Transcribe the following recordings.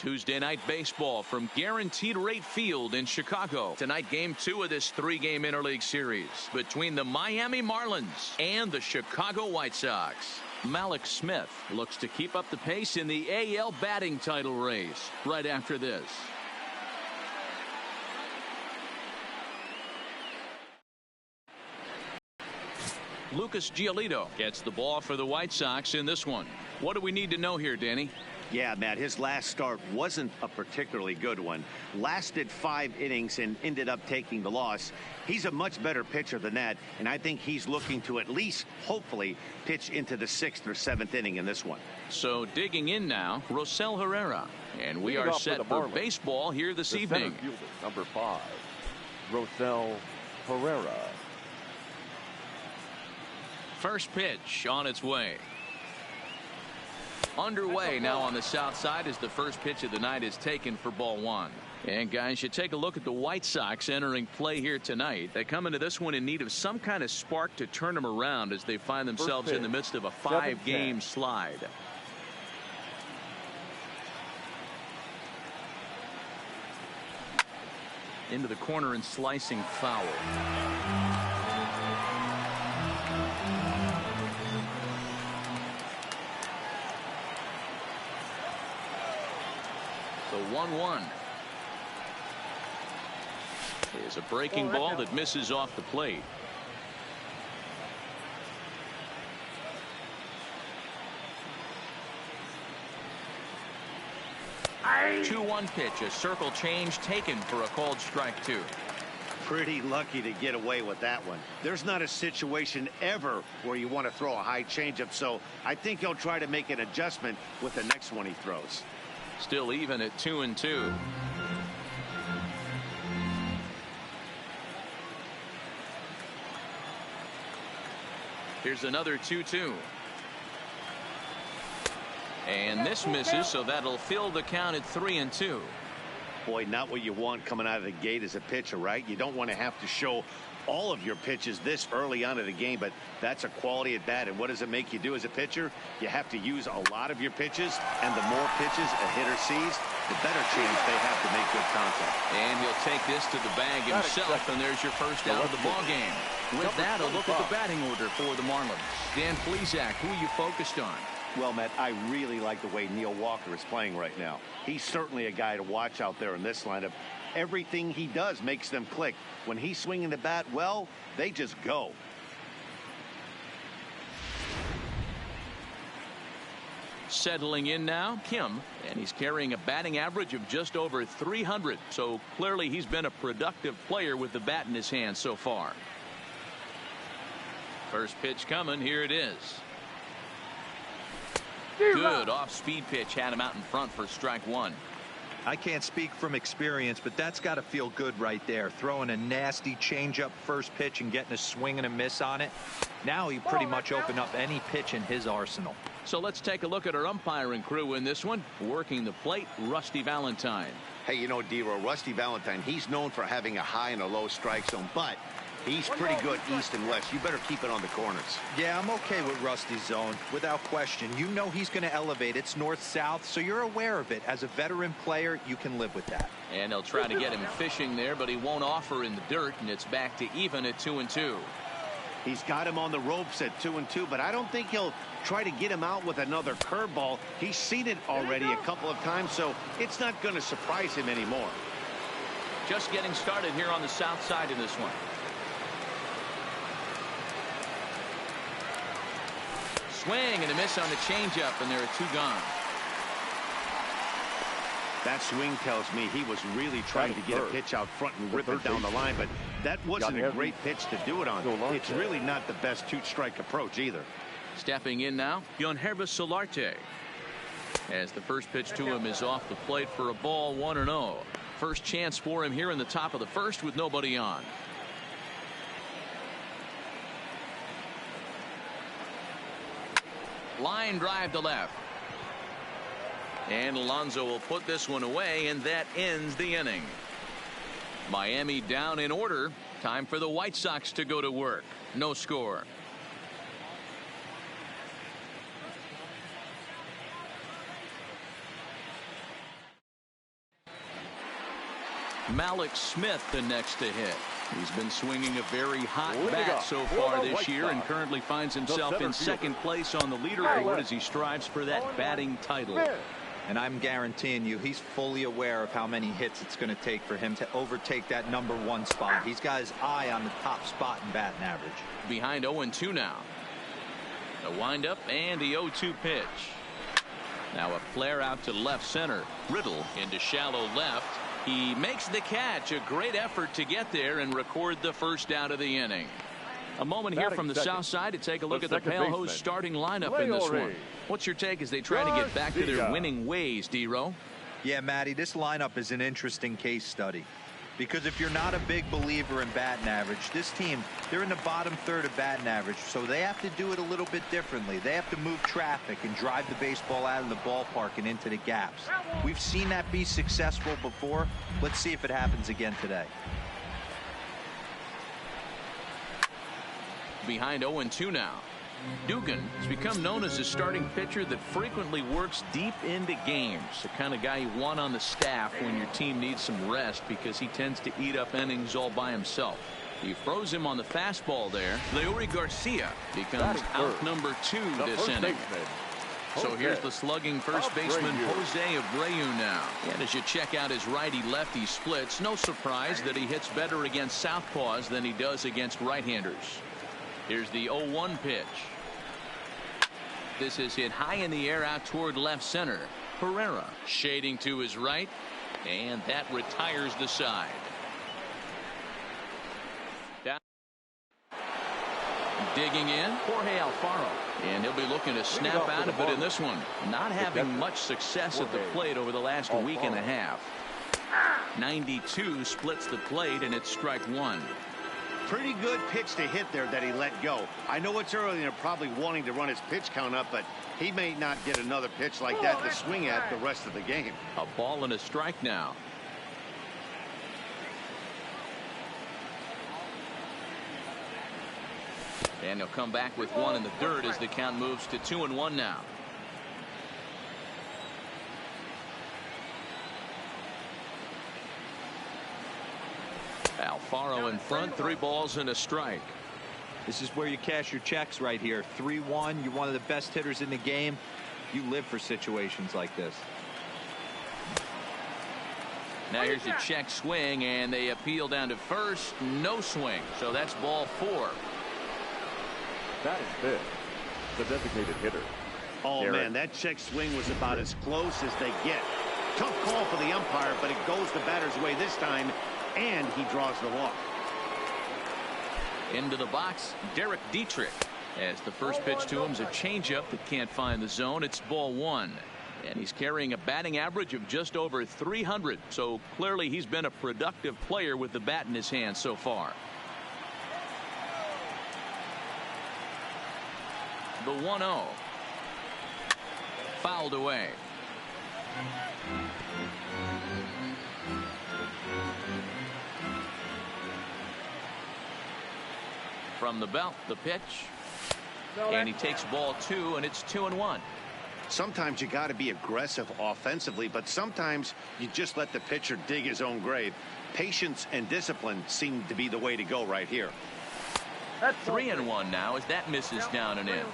Tuesday night baseball from Guaranteed Rate Field in Chicago. Tonight, game 2 of this 3-game interleague series between the Miami Marlins and the Chicago White Sox. Malik Smith looks to keep up the pace in the AL batting title race right after this. Lucas Giolito gets the ball for the White Sox in this one. What do we need to know here, Danny? Yeah, Matt, his last start wasn't a particularly good one. Lasted 5 innings and ended up taking the loss. He's a much better pitcher than that, and I think he's looking to at least, hopefully, pitch into the 6th or 7th inning in this one. So digging in now, Rosell Herrera. And we are set for baseball here this evening. Fielder, number 5, Rosell Herrera. First pitch on its way. Underway now on the south side as the first pitch of the night is taken for ball 1. And guys, you take a look at the White Sox entering play here tonight. They come into this one in need of some kind of spark to turn them around as they find themselves in the midst of a 5-game slide. Into the corner and slicing foul. The 1-1 is a breaking ball that misses off the plate. Aye. 2-1 pitch, a circle change taken for a called strike 2. Pretty lucky to get away with that one. There's not a situation ever where you want to throw a high changeup, so I think he'll try to make an adjustment with the next one he throws. Still even at 2-2. Here's another 2-2. And this misses, so that'll fill the count at 3-2. Boy, not what you want coming out of the gate as a pitcher, right? You don't want to have to show all of your pitches this early on in the game, but that's a quality at bat. And what does it make you do as a pitcher? You have to use a lot of your pitches, and the more pitches a hitter sees, the better chance they have to make good contact. And he'll take this to the bag himself, and there's your first out of the ball game. With that, a look at the batting order for the Marlins. Dan Plesac, who are you focused on? Well, Matt, I really like the way Neil Walker is playing right now. He's certainly a guy to watch out there in this lineup. Everything he does makes them click. When he's swinging the bat, well, they just go. Settling in now, Kim, and he's carrying a batting average of just over 300. So clearly he's been a productive player with the bat in his hand so far. First pitch coming. Here it is. Good off-speed pitch, had him out in front for strike 1. I can't speak from experience, but that's got to feel good right there. Throwing a nasty changeup first pitch and getting a swing and a miss on it. Now he pretty much opened up any pitch in his arsenal. So let's take a look at our umpiring crew in this one. Working the plate, Rusty Valentine. Hey, you know, D-Row, Rusty Valentine, he's known for having a high and a low strike zone, but he's pretty good east and west. You better keep it on the corners. Yeah, I'm okay with Rusty's zone, without question. You know he's going to elevate. It's north-south, so you're aware of it. As a veteran player, you can live with that. And they'll try to get him fishing there, but he won't offer in the dirt, and it's back to even at 2-2. He's got him on the ropes at 2-2, but I don't think he'll try to get him out with another curveball. He's seen it already a couple of times, so it's not going to surprise him anymore. Just getting started here on the south side of this one. Swing and a miss on the changeup, and there are 2 gone. That swing tells me he was really trying to get a pitch out front and rip it down the line, but that wasn't a great pitch to do it on. It's really not the best 2-strike approach either. Stepping in now, Yonhervis Solarte. As the first pitch to him is off the plate for a ball, 1-0. First chance for him here in the top of the first with nobody on. Line drive to left. And Alonso will put this one away, and that ends the inning. Miami down in order. Time for the White Sox to go to work. No score. Malik Smith the next to hit. He's been swinging a very hot bat so far this year and currently finds himself in second place on the leaderboard as he strives for that batting title. And I'm guaranteeing you he's fully aware of how many hits it's going to take for him to overtake that #1 spot. He's got his eye on the top spot in batting average. Behind 0-2 now. The windup and the 0-2 pitch. Now a flare out to left center. Riddle into shallow left. He makes the catch. A great effort to get there and record the first out of the inning. A moment here from the south side to take a look at the Pale Hose starting lineup in this one. What's your take as they try to get back to their winning ways, D-Row? Yeah, Matty, this lineup is an interesting case study. Because if you're not a big believer in batting average, this team, they're in the bottom third of batting average, so they have to do it a little bit differently. They have to move traffic and drive the baseball out of the ballpark and into the gaps. We've seen that be successful before. Let's see if it happens again today. Behind 0-2 now. Dugan has become known as a starting pitcher that frequently works deep into games. The kind of guy you want on the staff when your team needs some rest because he tends to eat up innings all by himself. He froze him on the fastball there. Leury Garcia becomes out #2 this inning. So here's the slugging first baseman Jose Abreu now. And as you check out his righty-lefty splits, no surprise that he hits better against southpaws than he does against right-handers. Here's the 0-1 pitch. This is hit high in the air out toward left center. Pereira shading to his right, and that retires the side. Down. Digging in, Jorge Alfaro, and he'll be looking to snap out of it in this one. Not having much success at the plate over the last week and a half. 92 splits the plate, and it's strike one. Pretty good pitch to hit there that he let go. I know it's early and they're probably wanting to run his pitch count up, but he may not get another pitch like that to swing at the rest of the game. A ball and a strike now. And he'll come back with one in the third as the count moves to 2-1 now. Alfaro in front, 3 balls and a strike. This is where you cash your checks right here. 3-1. You're one of the best hitters in the game. You live for situations like this. Now here's a check swing, and they appeal down to first. No swing. So that's ball 4. That is big. The designated hitter. Oh, man, that check swing was about as close as they get. Tough call for the umpire, but it goes the batter's way this time. And he draws the walk. Into the box, Derek Dietrich. As the first pitch to him is a changeup that can't find the zone. It's ball 1. And he's carrying a batting average of just over 300. So clearly he's been a productive player with the bat in his hand so far. The 1-0. Fouled away. From the belt, the pitch, and he takes ball 2, and it's 2-1. Sometimes you got to be aggressive offensively, but sometimes you just let the pitcher dig his own grave. Patience and discipline seem to be the way to go right here. 3-1 now as that misses down and in.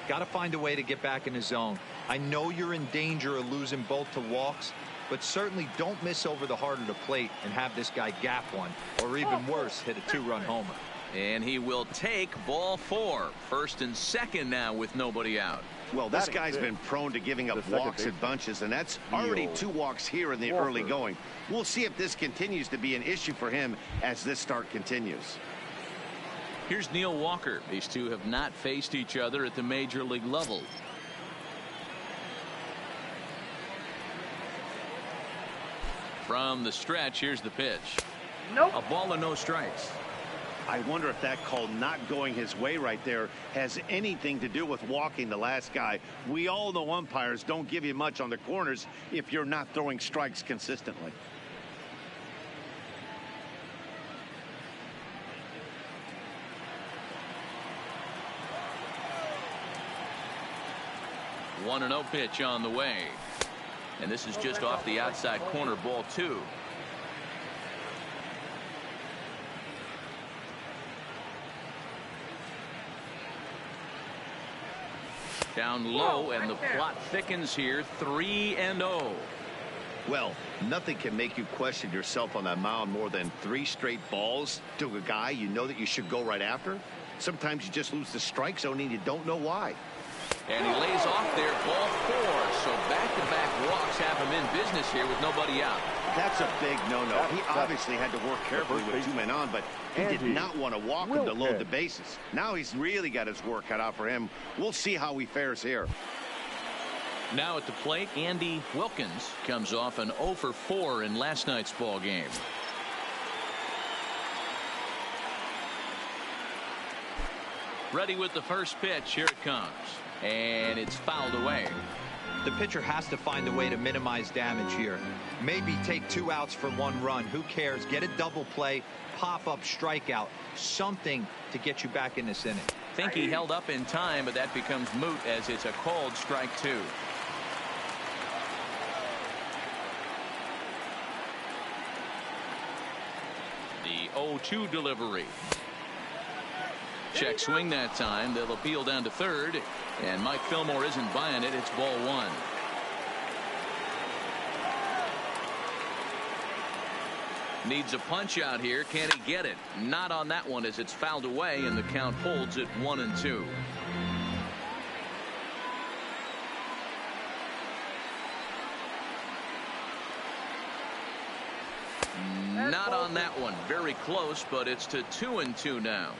Got to find a way to get back in the zone. I know you're in danger of losing both to walks, but certainly don't miss over the heart of the plate and have this guy gap one, or even worse, hit a 2-run homer. And he will take ball 4. First and second now with nobody out. Well, this guy's been prone to giving up walks in bunches, and that's already 2 walks here in the early going. We'll see if this continues to be an issue for him as this start continues. Here's Neil Walker. These two have not faced each other at the major league level. From the stretch, here's the pitch. Nope. A ball and no strikes. I wonder if that call not going his way right there has anything to do with walking the last guy. We all know umpires don't give you much on the corners if you're not throwing strikes consistently. One 1-0 pitch on the way. And this is just off the outside corner, ball 2. Down low, and the plot thickens here. 3-0. Well, nothing can make you question yourself on that mound more than 3 straight balls to a guy you know that you should go right after. Sometimes you just lose the strike zone and you don't know why. And he lays off there, ball 4. So back-to-back walks have him in business here with nobody out. That's a big no-no. He obviously had to work carefully with 2 men on, but he did not want to walk him to load the bases. Now he's really got his work cut out for him. We'll see how he fares here. Now at the plate, Andy Wilkins comes off an 0 for 4 in last night's ball game. Ready with the first pitch. Here it comes. And it's fouled away. The pitcher has to find a way to minimize damage here. Maybe take 2 outs for 1 run. Who cares? Get a double play, pop-up strikeout, something to get you back in this inning. Think he held up in time, but that becomes moot as it's a called strike 2. The 0-2 delivery. Check swing that time. They'll appeal down to third, and Mike Fillmore isn't buying it. It's ball 1. Needs a punch out here. Can he get it? Not on that one as it's fouled away, and the count holds at 1-2. Not on that one. Very close, but it's to 2-2 now.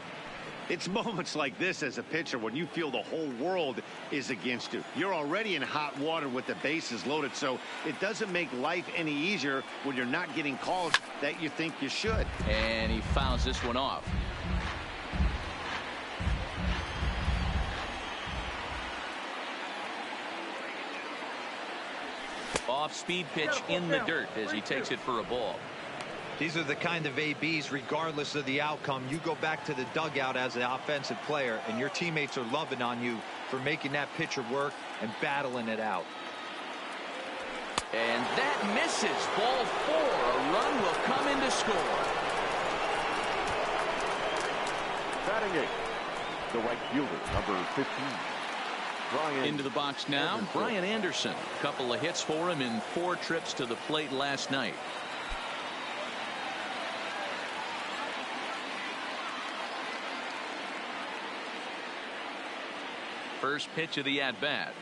It's moments like this as a pitcher when you feel the whole world is against you. You're already in hot water with the bases loaded, so it doesn't make life any easier when you're not getting calls that you think you should. And he fouls this one off. Off-speed pitch in the dirt as he takes it for a ball. These are the kind of ABs, regardless of the outcome. You go back to the dugout as an offensive player, and your teammates are loving on you for making that pitcher work and battling it out. And that misses. Ball 4. A run will come in to score. Batting 8, the right fielder, number 15. Brian into the box now, Anderson. Brian Anderson. A couple of hits for him in 4 trips to the plate last night. First pitch of the at-bat.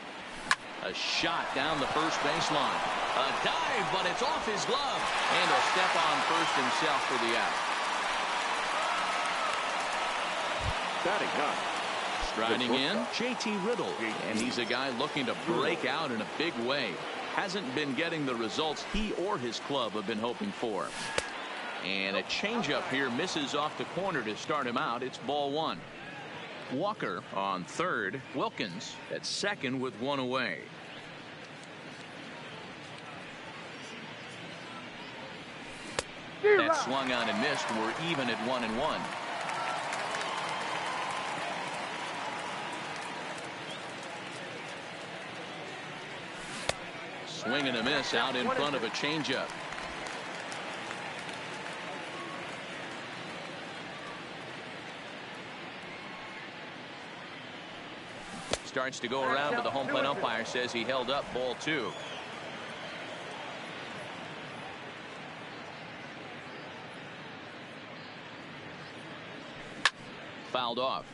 A shot down the first baseline. A dive, but it's off his glove. And he'll step on first himself for the out. Batting 9. Striding in, JT Riddle. And he's a guy looking to break out in a big way. Hasn't been getting the results he or his club have been hoping for. And a changeup here misses off the corner to start him out. It's ball 1. Walker on third. Wilkins at second with 1 away. That swung on and missed. We're even at 1-1. Swing and a miss out in front of a changeup. Starts to go around, but the home plate umpire says he held up. Ball 2. Fouled off.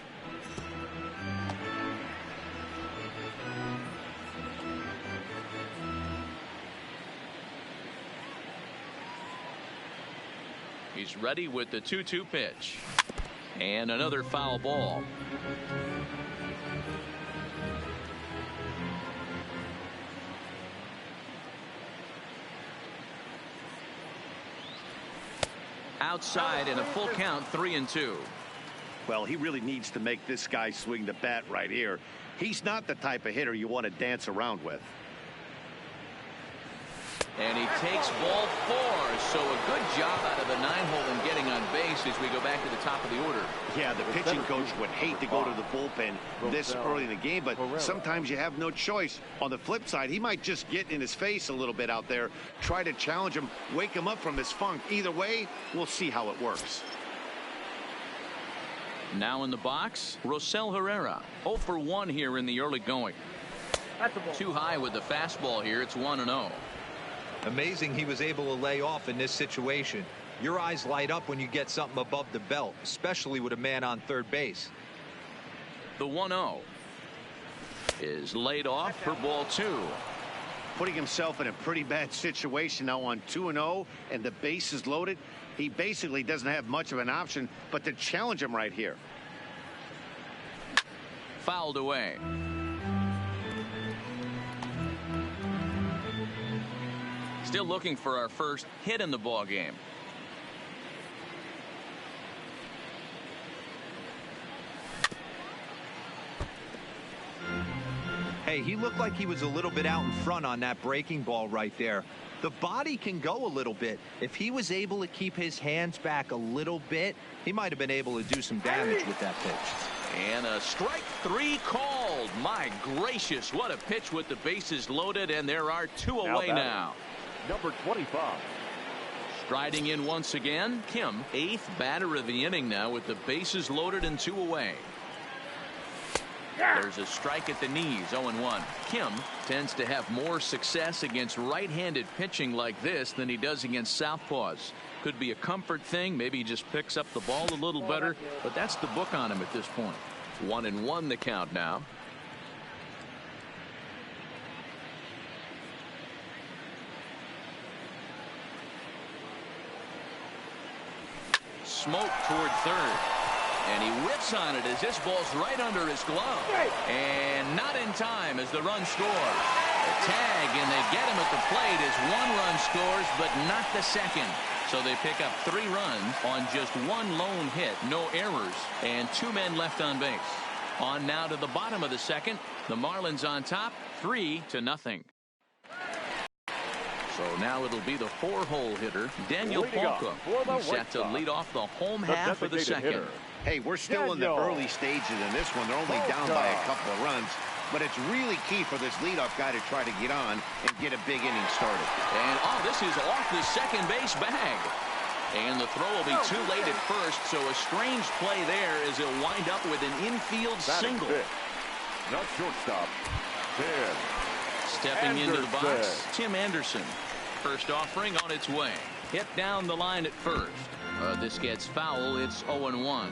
He's ready with the 2-2 pitch. And another foul ball. Outside in a full count, 3-2. Well, he really needs to make this guy swing the bat right here. He's not the type of hitter you want to dance around with. And he takes ball 4. So a good job out of the 9-hole in getting on base as we go back to the top of the order. Yeah, the pitching coach would hate to go to the bullpen this early in the game, but sometimes you have no choice. On the flip side, he might just get in his face a little bit out there, try to challenge him, wake him up from his funk. Either way, we'll see how it works. Now in the box, Rosell Herrera. 0 for 1 here in the early going. Too high with the fastball here. It's 1-0. Amazing he was able to lay off in this situation. Your eyes light up when you get something above the belt, especially with a man on third base. The 1-0 is laid off for ball 2. Putting himself in a pretty bad situation now on 2-0 and the base is loaded. He basically doesn't have much of an option but to challenge him right here. Fouled away. Still looking for our first hit in the ball game. Hey, he looked like he was a little bit out in front on that breaking ball right there. The body can go a little bit. If he was able to keep his hands back a little bit, he might have been able to do some damage with that pitch. And a strike 3 called. My gracious, what a pitch with the bases loaded, and there are 2 away now. Number 25. Striding in once again, Kim, 8th batter of the inning now with the bases loaded and 2 away. There's a strike at the knees, 0-1. Kim tends to have more success against right-handed pitching like this than he does against southpaws. Could be a comfort thing. Maybe he just picks up the ball a little better, but that's the book on him at this point. 1-1 the count now. Smoke toward third. And he whips on it as this ball's right under his glove. And not in time as the run scores. A tag, and they get him at the plate as 1 run scores, but not the second. So they pick up 3 runs on just 1 lone hit, no errors, and 2 men left on base. On now to the bottom of the second. The Marlins on top, 3-0. So now it'll be the 4-hole hitter, Daniel Polka, who's set to lead off the home half of the second. Hey, we're still in the early stages in this one. They're only down by a couple of runs, but it's really key for this leadoff guy to try to get on and get a big inning started. And this is off the second base bag. And the throw will be too late at first, so a strange play there as he'll wind up with an infield single. Not shortstop, 10. Stepping into the box, Tim Anderson. First offering on its way. Hit down the line at first. This gets foul. It's 0-1.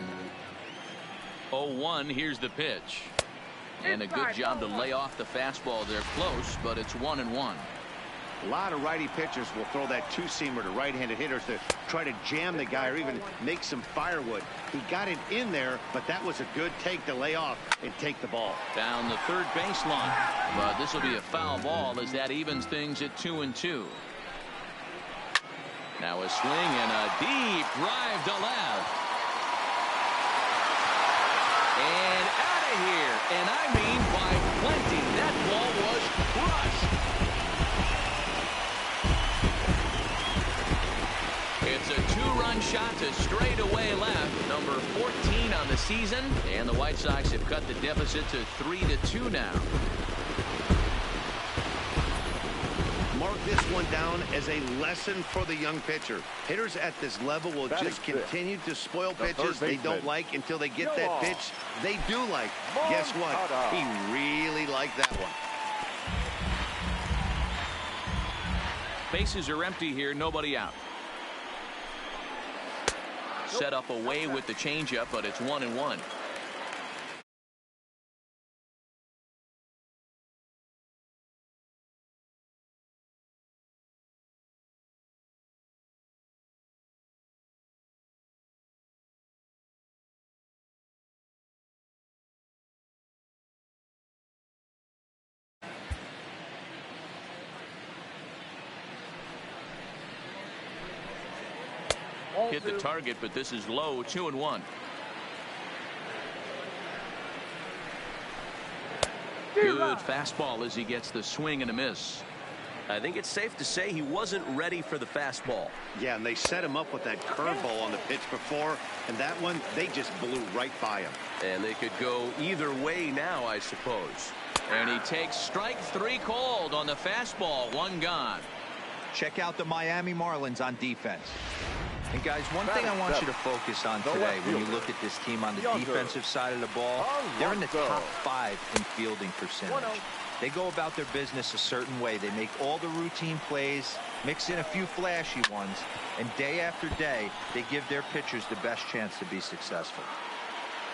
0-1. Here's the pitch. And a good job to lay off the fastball there close, but it's 1-1. A lot of righty pitchers will throw that 2-seamer to right-handed hitters to try to jam the guy or even make some firewood. He got it in there, but that was a good take to lay off and take the ball. Down the third baseline. But this will be a foul ball as that evens things at 2-2. Now a swing and a deep drive to left. And out of here. And I mean by plenty. That ball was crushed. It's a 2-run shot to straightaway left. Number 14 on the season. And the White Sox have cut the deficit to 3-2 now. Mark this one down as a lesson for the young pitcher. Hitters at this level will just continue to spoil pitches they don't like until they get that pitch they do like. Guess what? He really liked that one. Bases are empty here. Nobody out. Set up away with the changeup, but it's 1-1. Hit the target, but this is low. 2-1. Good fastball as he gets the swing and a miss. I think it's safe to say he wasn't ready for the fastball. Yeah, and they set him up with that curveball on the pitch before, and that one, they just blew right by him. And they could go either way now, I suppose. And he takes strike 3 called on the fastball. 1 gone. Check out the Miami Marlins on defense. And guys, one thing I want you to focus on today when you look at this team on the defensive side of the ball, they're in the top 5 in fielding percentage. They go about their business a certain way. They make all the routine plays, mix in a few flashy ones, and day after day, they give their pitchers the best chance to be successful.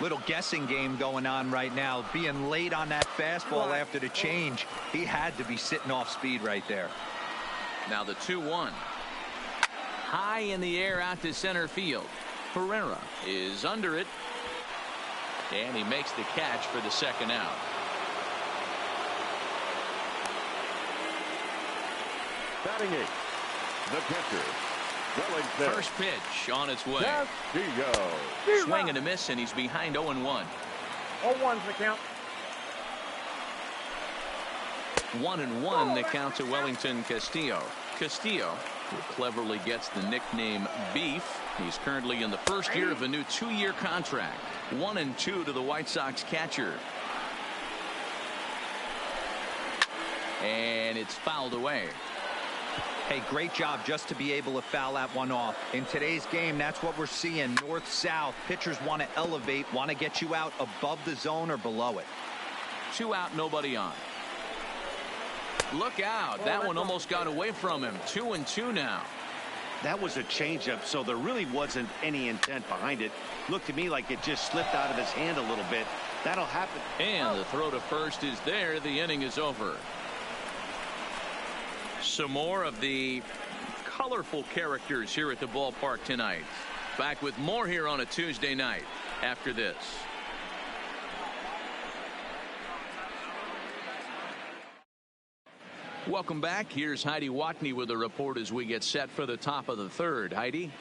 Little guessing game going on right now. Being late on that fastball after the change, he had to be sitting off speed right there. Now the 2-1. High in the air out to center field. Pereira is under it. And he makes the catch for the second out. Batting eighth, the catcher, Wellington. First pitch on its way. Castillo. Swing and a miss, and he's behind 0-1. 0-1's the count. 1-1 the count to Wellington Castillo. Castillo, who cleverly gets the nickname Beef. He's currently in the first year of a new 2-year contract. 1-2 to the White Sox catcher. And it's fouled away. Hey, great job just to be able to foul that one off. In today's game, that's what we're seeing. North-south. Pitchers want to elevate, want to get you out above the zone or below it. 2 out, nobody on. Look out. That one almost got away from him. 2-2 now. That was a changeup, so there really wasn't any intent behind it. Looked to me like it just slipped out of his hand a little bit. That'll happen. And the throw to first is there. The inning is over. Some more of the colorful characters here at the ballpark tonight. Back with more here on a Tuesday night after this. Welcome back. Here's Heidi Watney with a report as we get set for the top of the third. Heidi?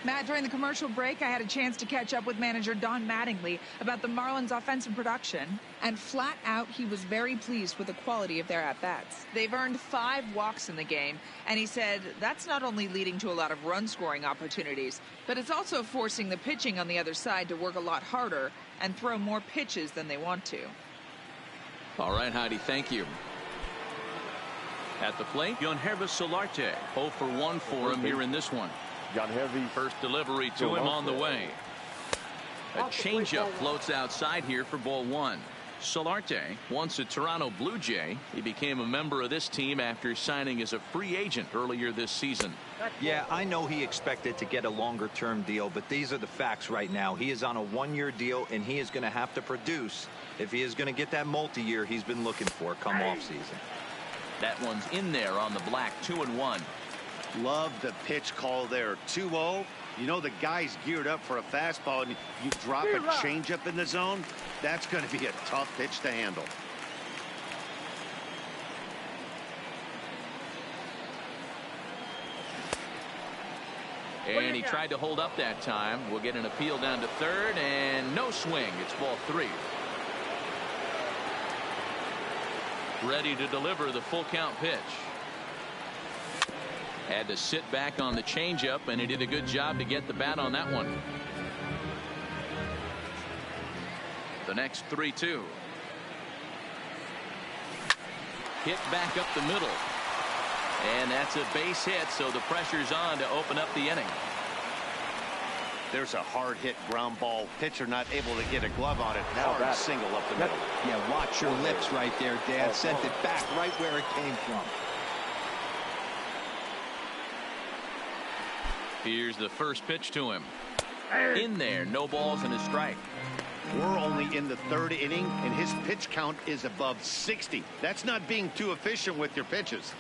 Matt, during the commercial break, I had a chance to catch up with manager Don Mattingly about the Marlins' offensive production. And flat out, he was very pleased with the quality of their at-bats. They've earned 5 walks in the game, and he said that's not only leading to a lot of run-scoring opportunities, but it's also forcing the pitching on the other side to work a lot harder and throw more pitches than they want to. All right, Heidi, thank you. At the plate, Yangervis Solarte. 0 for 1 for him here in this one. First delivery to him on the way. A changeup floats outside here for ball 1. Solarte, once a Toronto Blue Jay, he became a member of this team after signing as a free agent earlier this season. Yeah, I know he expected to get a longer-term deal, but these are the facts right now. He is on a 1-year deal, and he is going to have to produce if he is going to get that multi-year he's been looking for come off-season. That one's in there on the black. 2-1. Love the pitch call there. 2-0. You know the guy's geared up for a fastball, and you drop a changeup in the zone. That's going to be a tough pitch to handle. And he tried to hold up that time. We'll get an appeal down to third, and no swing. It's ball 3. Ready to deliver the full count pitch. Had to sit back on the changeup, and he did a good job to get the bat on that one. The next 3-2. Hit back up the middle. And that's a base hit, so the pressure's on to open up the inning. There's a hard hit ground ball. Pitcher not able to get a glove on it. Now Hard single up the middle. Yeah, watch your lips right there, Dad. Sent it back right where it came from. Here's the first pitch to him. In there, no balls and a strike. We're only in the 3rd inning, and his pitch count is above 60. That's not being too efficient with your pitches.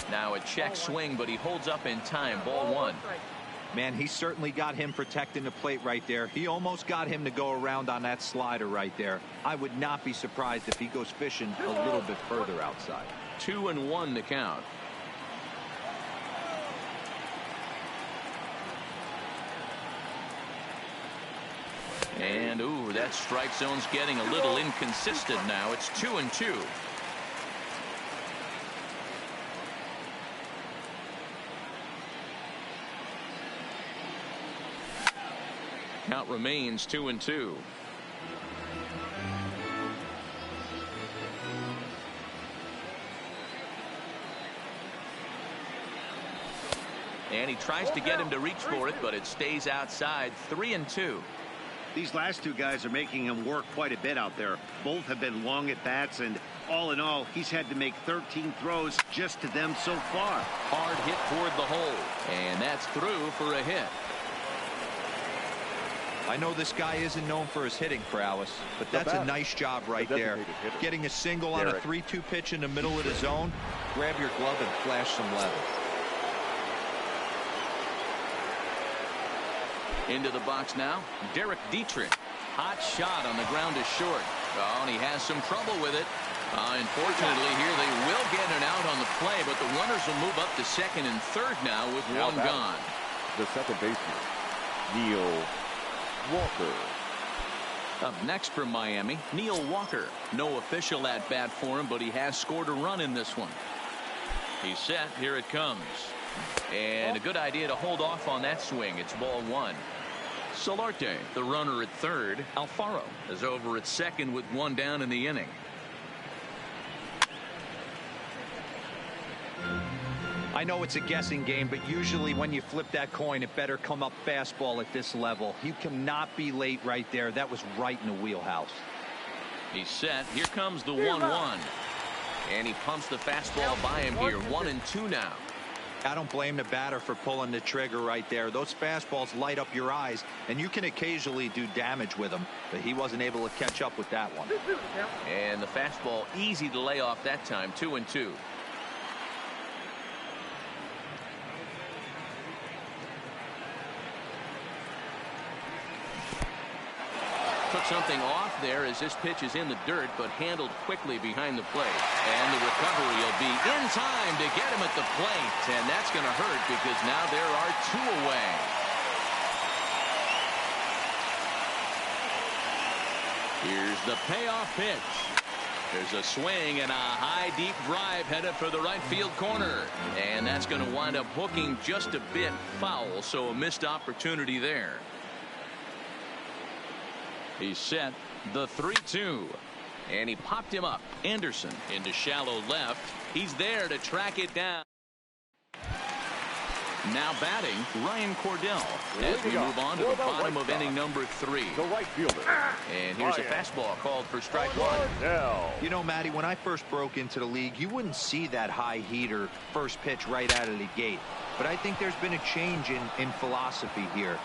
Now a check swing, but he holds up in time. Ball 1. Man, he certainly got him protecting the plate right there. He almost got him to go around on that slider right there. I would not be surprised if he goes fishing a little bit further outside. 2-1 the count. And ooh, that strike zone's getting a little inconsistent now. It's 2-2. Count remains 2-2. And he tries to get him to reach for it, but it stays outside. 3-2. These last two guys are making him work quite a bit out there. Both have been long at bats, and all in all, he's had to make 13 throws just to them so far. Hard hit toward the hole, and that's through for a hit. I know this guy isn't known for his hitting prowess, but that's a nice job right there. Getting a single on a 3-2 pitch in the middle of the zone. Grab your glove and flash some leather. Into the box now, Derek Dietrich. Hot shot on the ground is short. Oh, and he has some trouble with it. Unfortunately, here they will get an out on the play, but the runners will move up to second and third now with one gone. The second baseman, Neil Walker. Up next from Miami, Neil Walker. No official at bat for him, but he has scored a run in this one. He's set. Here it comes. And a good idea to hold off on that swing. It's ball one. Solarte, the runner at third. Alfaro is over at second with one down in the inning. I know it's a guessing game, but usually when you flip that coin, it better come up fastball at this level. You cannot be late right there. That was right in the wheelhouse. He's set. Here comes the 1-1. And he pumps the fastball by him here. 1-2 now. I don't blame the batter for pulling the trigger right there. Those fastballs light up your eyes, and you can occasionally do damage with them, but he wasn't able to catch up with that one. And the fastball easy to lay off that time. 2-2. Took something off there as this pitch is in the dirt, but handled quickly behind the plate. And the recovery will be in time to get him at the plate. And that's going to hurt because now there are two away. Here's the payoff pitch. There's a swing and a high deep drive headed for the right field corner. And that's going to wind up hooking just a bit foul, so a missed opportunity there. He's set. The 3-2. And he popped him up. Anderson into shallow left. He's there to track it down. Now batting, Ryan Cordell. As we move on to the bottom of inning number 3. The right fielder. And here's a fastball called for strike one. You know, Matty, when I first broke into the league, you wouldn't see that high heater first pitch right out of the gate. But I think there's been a change in philosophy here.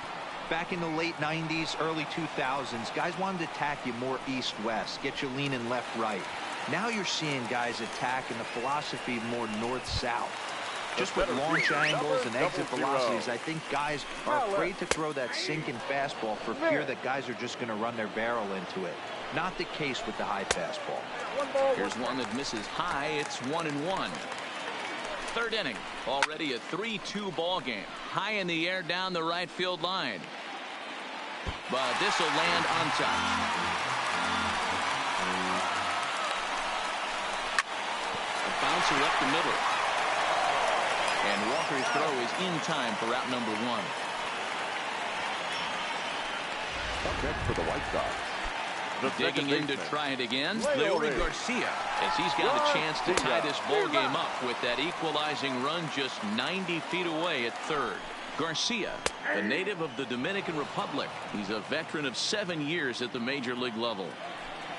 Back in the late 90s, early 2000s, guys wanted to attack you more east-west, get you leaning left-right. Now you're seeing guys attack in the philosophy more north-south. Just with launch angles and exit velocities, I think guys are afraid to throw that sinking fastball for fear that guys are just going to run their barrel into it. Not the case with the high fastball. Here's one that misses high. It's 1-1. Third inning, already a 3-2 ball game. High in the air down the right field line. But this will land untouched. A bouncer up the middle. And Walker's throw is in time for out number 1. Up next for the White Sox. Digging in to try it again, Leury Garcia, as he's got a chance to tie this ball game up with that equalizing run just 90 feet away at third. Garcia, a native of the Dominican Republic. He's a veteran of 7 years at the major league level.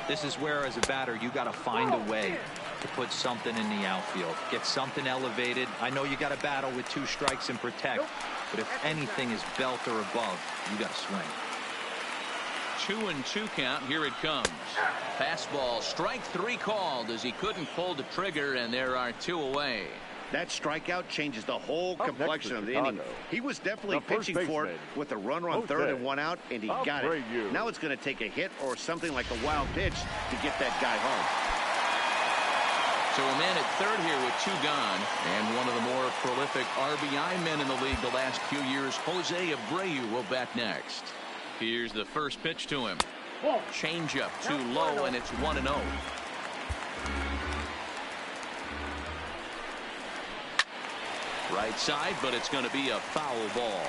This is where, as a batter, you got to find a way to put something in the outfield. Get something elevated. I know you got to battle with 2 strikes and protect, but if anything is belt or above, you got to swing. 2-2 count. Here it comes. Fastball, strike 3 called as he couldn't pull the trigger, and there are 2 away. That strikeout changes the whole complexion of the inning. He was definitely pitching for it with a runner on third and 1 out, and he got it. Now it's going to take a hit or something like a wild pitch to get that guy home. So a man at third here with 2 gone, and one of the more prolific RBI men in the league the last few years, Jose Abreu, will bat next. Here's the first pitch to him. Changeup too low, and it's 1-0. Right side, but it's going to be a foul ball.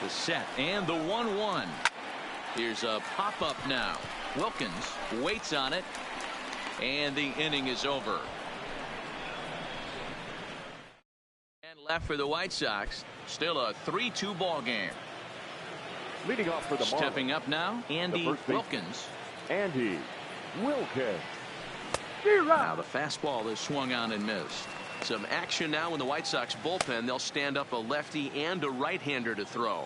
The set and the 1-1. Here's a pop-up now. Wilkins waits on it, and the inning is over. And left for the White Sox, still a 3-2 ball game. Leading off for the Marlins. Stepping up now, Andy Wilkins. Andy Wilkins. Now the fastball is swung on and missed. Some action now in the White Sox bullpen. They'll stand up a lefty and a right-hander to throw.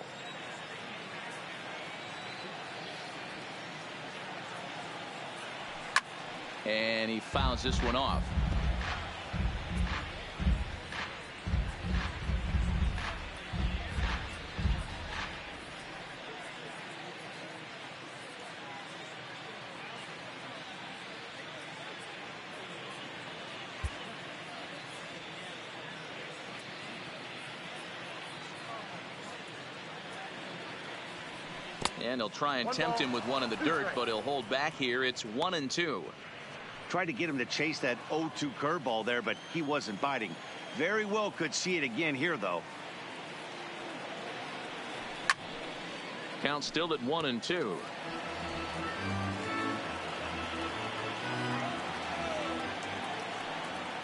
And he fouls this one off. And he'll try and tempt him with one in the dirt, but he'll hold back here. It's 1-2. Tried to get him to chase that 0-2 curveball there, but he wasn't biting. Very well could see it again here, though. Count still at 1-2.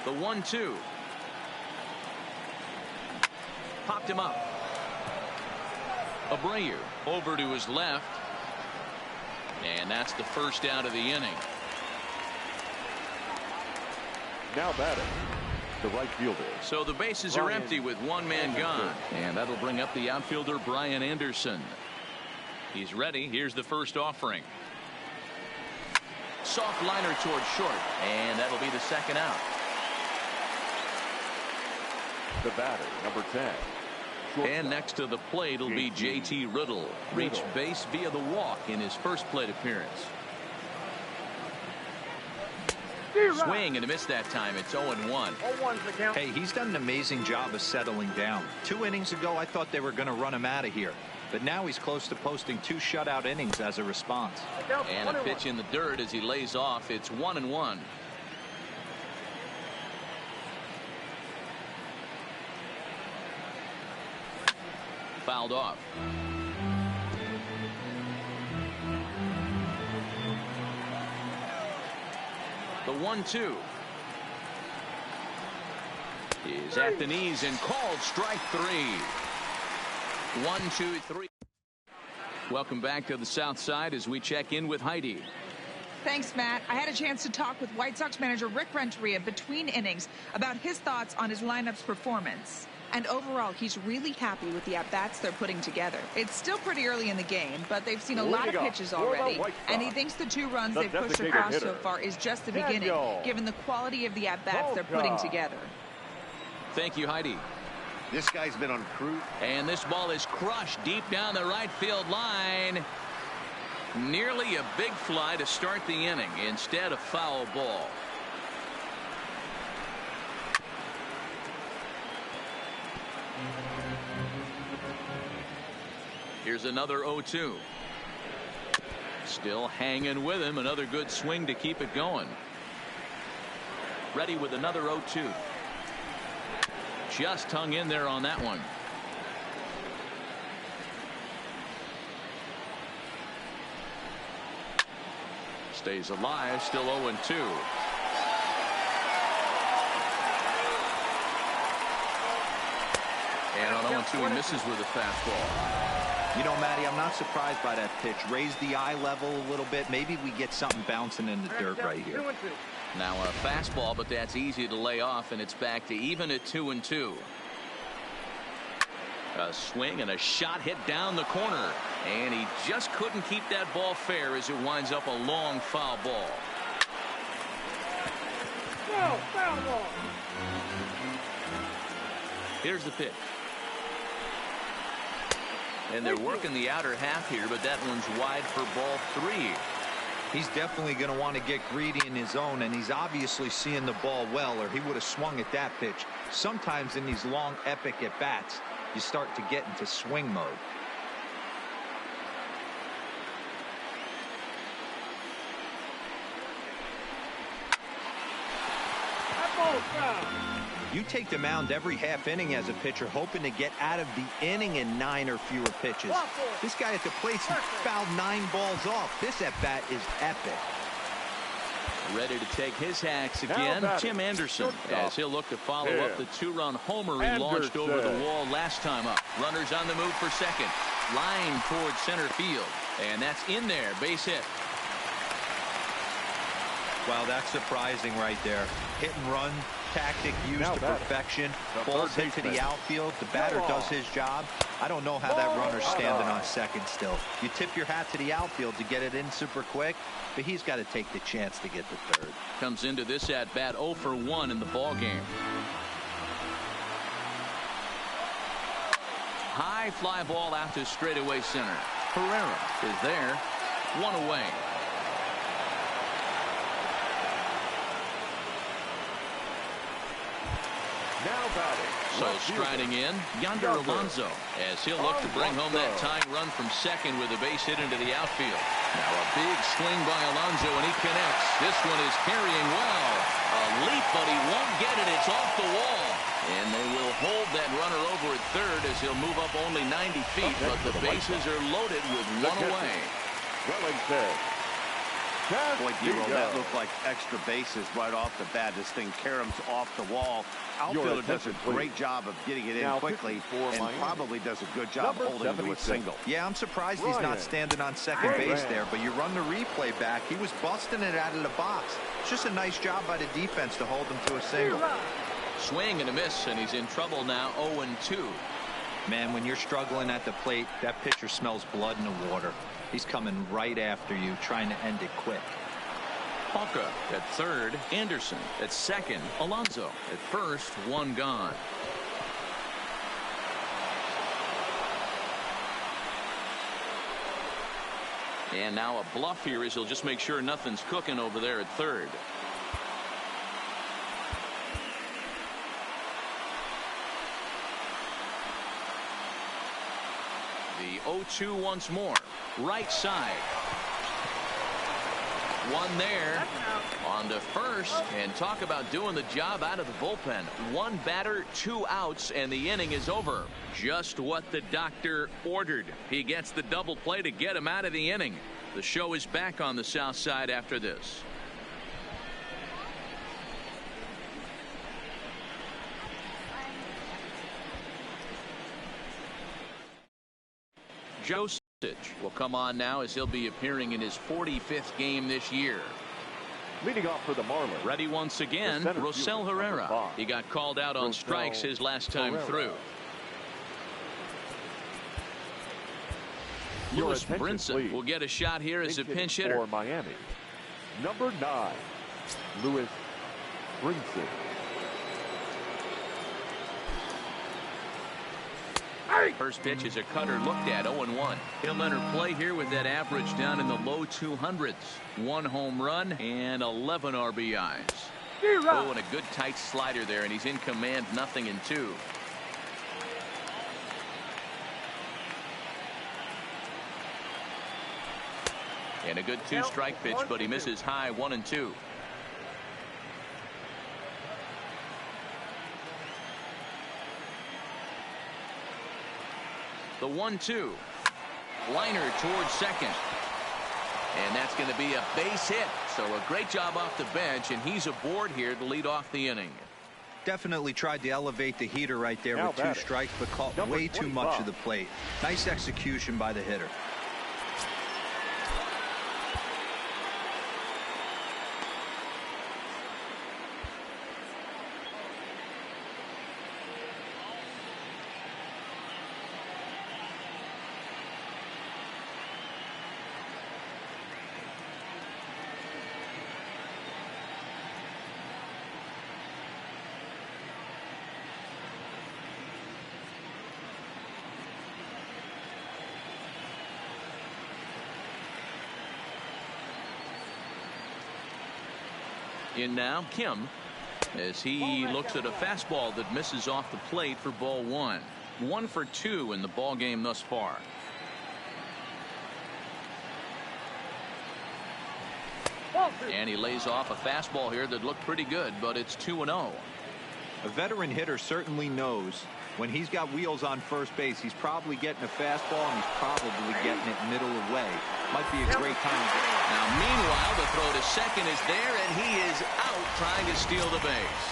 The 1-2. Popped him up. Abreu over to his left. And that's the first out of the inning. Now batting, the right fielder. So the bases are empty with one man gone. And that'll bring up the outfielder Brian Anderson. He's ready. Here's the first offering. Soft liner towards short. And that'll be the second out. The batter, number 10. And next to the plate will be J.T. Riddle. Reached base via the walk in his first plate appearance. Swing and a miss that time. It's 0-1. Hey, he's done an amazing job of settling down. 2 innings ago, I thought they were going to run him out of here. But now he's close to posting 2 shutout innings as a response. And a pitch in the dirt as he lays off. It's 1-1. Fouled off. The 1-2 is at the knees and called strike 3. 1-2-3. Welcome back to the South Side as we check in with Heidi. Thanks, Matt. I had a chance to talk with White Sox manager Rick Renteria between innings about his thoughts on his lineup's performance. And overall, he's really happy with the at-bats they're putting together. It's still pretty early in the game, but they've seen a lot of pitches already. And he thinks the 2 runs they've pushed across so far is just the beginning, given the quality of the at-bats they're putting together. Thank you, Heidi. This guy's been on cruise. And this ball is crushed deep down the right field line. Nearly a big fly to start the inning. Instead, a foul ball. Here's another 0-2. Still hanging with him. Another good swing to keep it going. Ready with another 0-2. Just hung in there on that one. Stays alive. Still 0-2. And on 0-2 he misses with a fastball. You know, Matty, I'm not surprised by that pitch. Raise the eye level a little bit. Maybe we get something bouncing in the dirt right here. Now a fastball, but that's easy to lay off, and it's back to even at 2-2. A swing and a shot hit down the corner, and he just couldn't keep that ball fair as it winds up a long foul ball. Foul ball. Here's the pitch. And they're working the outer half here, but that one's wide for ball 3. He's definitely going to want to get greedy in his zone, and he's obviously seeing the ball well, or he would have swung at that pitch. Sometimes in these long, epic at-bats, you start to get into swing mode. That ball's foul. You take the mound every half inning as a pitcher, hoping to get out of the inning in 9 or fewer pitches. This guy at the plate's fouled 9 balls off. This at-bat is epic. Ready to take his hacks again, Tim Anderson, as he'll look to follow up the 2-run homer he launched over the wall last time up. Runners on the move for second. line towards center field. And that's in there. Base hit. Wow, that's surprising right there. Hit and run tactic used to perfection. Balls hit to the outfield. The batter does his job. I don't know how that runner's standing on second still. You tip your hat to the outfield to get it in super quick, but he's got to take the chance to get to third. Comes into this at bat 0 for 1 in the ball game. High fly ball out to straightaway center. Herrera is there. 1 away. Now batting. So striding in, Yonder Alonso, as he'll look to bring home that tying run from second with a base hit into the outfield. Now a big swing by Alonso, and he connects. This one is carrying well. A leap, but he won't get it. It's off the wall. And they will hold that runner over at third as he'll move up only 90 feet, but the bases are loaded with 1 away. Boy, D-Roll, that looked like extra bases right off the bat. This thing caroms off the wall. Outfielder does a great job of getting it in quickly, and probably does a good job holding it to a single. Yeah, I'm surprised he's not standing on second base there, but you run the replay back. He was busting it out of the box. It's just a nice job by the defense to hold him to a single. Swing and a miss, and he's in trouble now. 0-2. Man, when you're struggling at the plate, that pitcher smells blood in the water. He's coming right after you, trying to end it quick. Hawka at third, Anderson at second, Alonso at first, 1 gone. And now a bluff here as he'll just make sure nothing's cooking over there at third. The 0-2 once more. Right side. 1 there. On to first. And talk about doing the job out of the bullpen. 1 batter, 2 outs, and the inning is over. Just what the doctor ordered. He gets the double play to get him out of the inning. The show is back on the south side after this. Josich will come on now as he'll be appearing in his 45th game this year. Leading off for the Marlins. Ready once again, Rosell Herrera. He got called out on strikes his last time through. Lewis Brinson will get a shot here as a pinch hitter. For Miami, number 9, Lewis Brinson. First pitch is a cutter looked at. 0-1. He'll enter play here with that average down in the low 200s. 1 home run and 11 RBIs. Oh, and a good tight slider there, and he's in command. 0-2. And a good 2-strike pitch, but he misses high. 1-2. The 1-2. Liner towards second. And that's going to be a base hit. So a great job off the bench, and he's aboard here to lead off the inning. Definitely tried to elevate the heater right there with 2 strikes, but caught way too much of the plate. Nice execution by the hitter. In now, Kim, as he looks at a fastball that misses off the plate for ball 1. 1 for 2 in the ball game thus far. And he lays off a fastball here that looked pretty good, but it's 2-0. A veteran hitter certainly knows when he's got wheels on first base, he's probably getting a fastball, and he's probably getting it middle away. Might be a great time to get it. Now, meanwhile, the throw to second is there, and he is out trying to steal the base.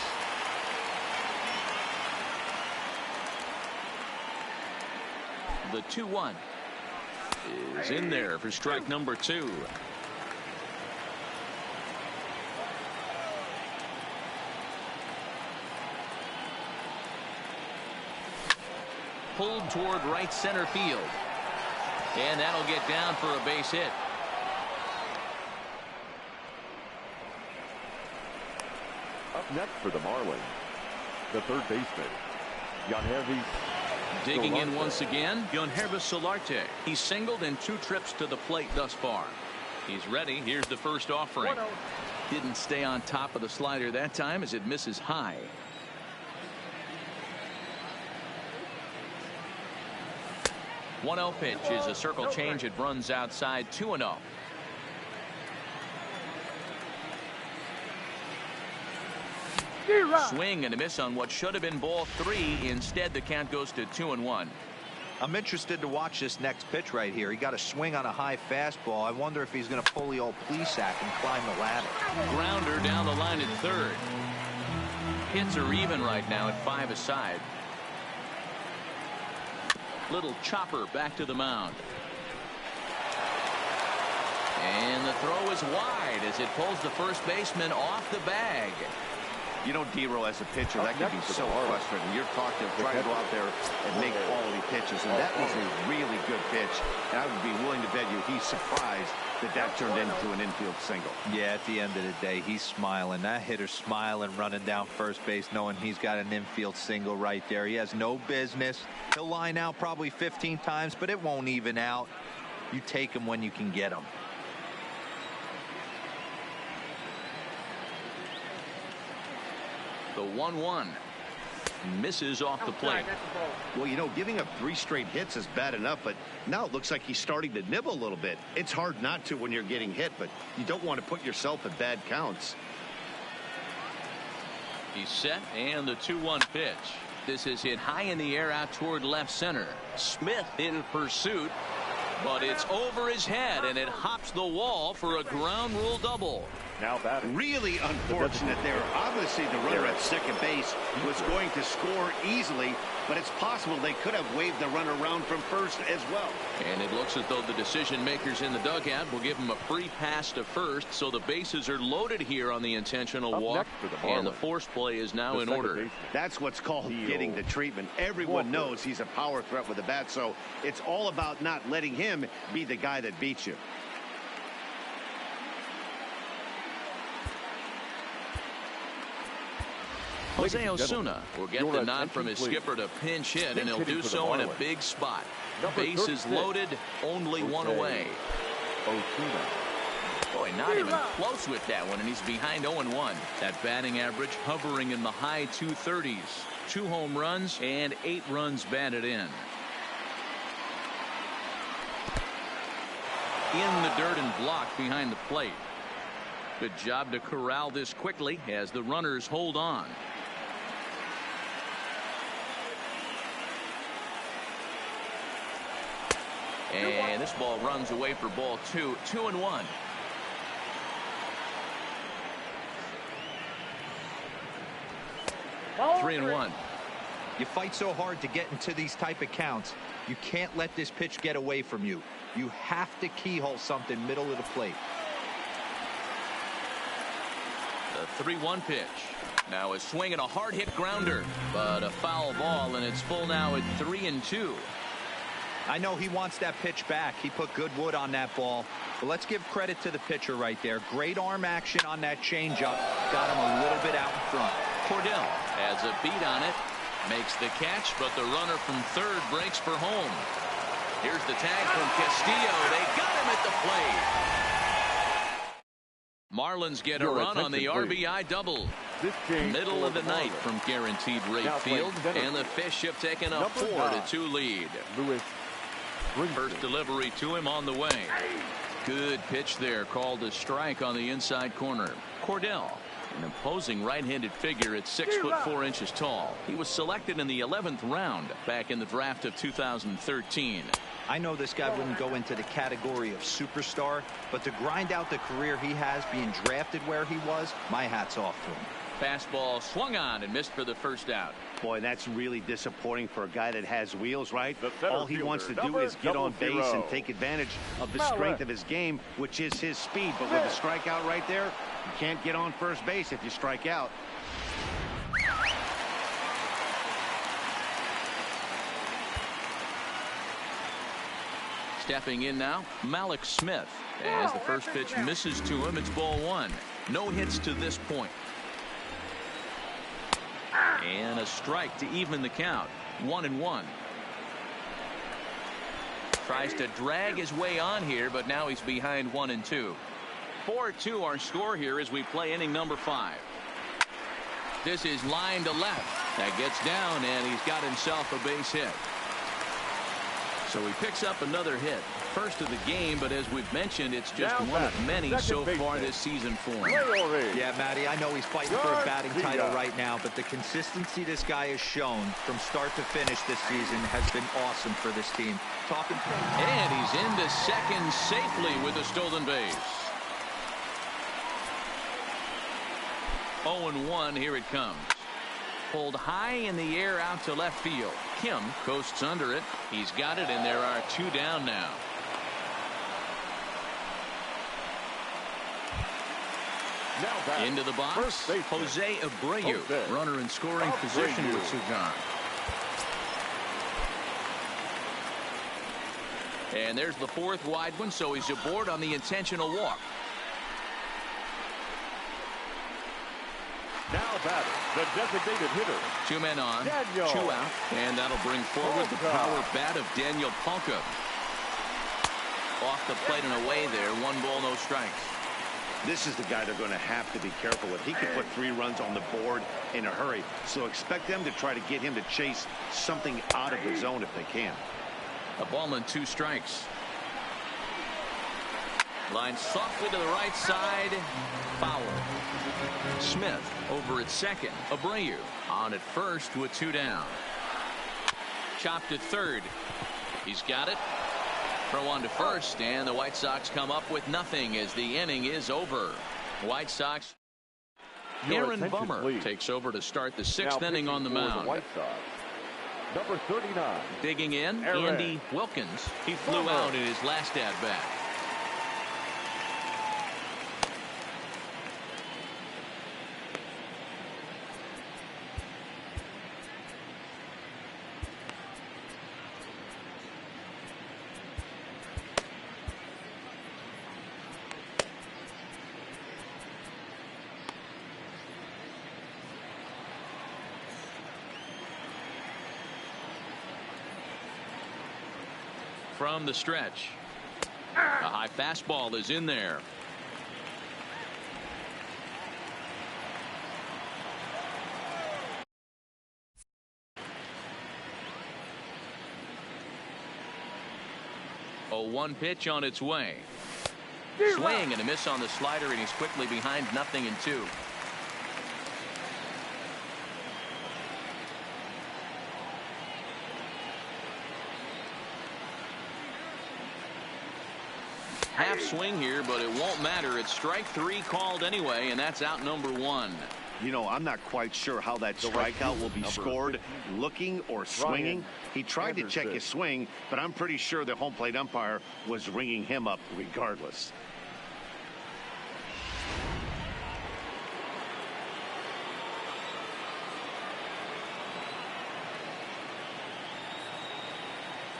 The 2-1. is in there for strike number 2. Pulled toward right center field. And that'll get down for a base hit. Up next for the Marlins, the third baseman, Digging in once again, Solarte. He's singled in 2 trips to the plate thus far. He's ready. Here's the first offering. Didn't stay on top of the slider that time as it misses high. One 0 pitch is a circle change. It runs outside 2-0. Swing and a miss on what should have been ball 3. Instead, the count goes to 2-1. I'm interested to watch this next pitch right here. He got a swing on a high fastball. I wonder if he's going to pull the old sack and climb the ladder. Grounder down the line at third. Hits are even right now at 5 aside. Little chopper back to the mound. And the throw is wide as it pulls the first baseman off the bag. You know, D-Roll, as a pitcher, that can be so frustrating. You're talking, trying to go out there and make quality pitches, and that was a really good pitch. And I would be willing to bet you he's surprised that that turned into an infield single. Yeah, at the end of the day, he's smiling. That hitter's smiling, running down first base, knowing he's got an infield single right there. He has no business. He'll line out probably 15 times, but it won't even out. You take him when you can get him. The 1-1 misses off the plate. Well, you know, giving up 3 straight hits is bad enough, but now it looks like he's starting to nibble a little bit. It's hard not to when you're getting hit, but you don't want to put yourself at bad counts. He's set, and the 2-1 pitch. This is hit high in the air out toward left center. Smith in pursuit, but it's over his head, and it hops the wall for a ground rule double. Now batting. Really unfortunate there. Obviously, the runner at second base was going to score easily, but it's possible they could have waved the runner around from first as well. And it looks as though the decision makers in the dugout will give him a free pass to first, so the bases are loaded here on the intentional walk, and the force play is now in order. That's what's called getting the treatment. Everyone knows he's a power threat with the bat, so it's all about not letting him be the guy that beats you. Jose Osuna will get the nod from his skipper to pinch hit, and he'll do so in a big spot. Bases loaded, only 1 away. Boy, not even close with that one, and he's behind 0-1. That batting average hovering in the high 230s. 2 home runs and 8 runs batted in. In the dirt and blocked behind the plate. Good job to corral this quickly as the runners hold on. And this ball runs away for ball 2. 2-1. Ball 3-1. You fight so hard to get into these type of counts. You can't let this pitch get away from you. You have to keyhole something middle of the plate. The 3-1 pitch. Now a swing and a hard hit grounder, but a foul ball, and it's full now at 3-2. I know he wants that pitch back. He put good wood on that ball. But let's give credit to the pitcher right there. Great arm action on that changeup. Got him a little bit out in front. Cordell has a beat on it. Makes the catch, but the runner from third breaks for home. Here's the tag from Castillo. They got him at the plate. Marlins get a run on the RBI double. Middle of the night from Guaranteed Rate Field, and the Fish have taken a 4-2 lead. First delivery to him on the way. Good pitch there, called a strike on the inside corner. Cordell, an imposing right-handed figure at 6'4" tall. He was selected in the 11th round back in the draft of 2013. I know this guy wouldn't go into the category of superstar, but to grind out the career he has being drafted where he was, my hat's off to him. Fastball swung on and missed for the first out. Boy, that's really disappointing for a guy that has wheels, right? All he wants to do number is get on base 00. and take advantage of the strength of his game, which is his speed. But with the strikeout right there, you can't get on first base if you strike out. Stepping in now, Malik Smith. As the first pitch misses to him, it's ball one. No hits to this point. And a strike to even the count. 1-1. Tries to drag his way on here, but now he's behind 1-2. 4-2 our score here as we play inning number 5. This is line to left. That gets down, and he's got himself a base hit. So he picks up another hit. First of the game, but as we've mentioned, it's just one of many so far this season for him. Yeah, Matty, I know he's fighting for a batting title right now, but the consistency this guy has shown from start to finish this season has been awesome for this team. And he's into second safely with a stolen base. 0-1, here it comes. Pulled high in the air out to left field. Kim coasts under it. He's got it, and there are 2 down now. Into the box, Jose Abreu, runner in scoring position with Sugan. And there's the 4th wide one, so he's aboard on the intentional walk. Now batting, the designated hitter. 2 men on, Daniel. 2 out, and that'll bring forward the power bat of Daniel Palka. Off the plate and away there, 1 ball, no strikes. This is the guy they're going to have to be careful with. He can put 3 runs on the board in a hurry. So expect them to try to get him to chase something out of the zone if they can. A ball and 2 strikes. Line softly to the right side. Foul. Smith over at second. Abreu on at first with 2 down. Chopped at third. He's got it. Throw on to first, and the White Sox come up with nothing as the inning is over. White Sox. Aaron Bummer takes over to start the 6th inning on the mound. White Sox, number 39. Digging in, Andy Wilkins. He flew out in his last at-bat. From the stretch, a high fastball is in there. A 1 pitch on its way. Swing and a miss on the slider, and he's quickly behind 0-2. Half swing here, but it won't matter. It's strike 3 called anyway, and that's out number 1. You know, I'm not quite sure how that strikeout will be scored, looking or swinging. He tried to check his swing, but I'm pretty sure the home plate umpire was ringing him up regardless.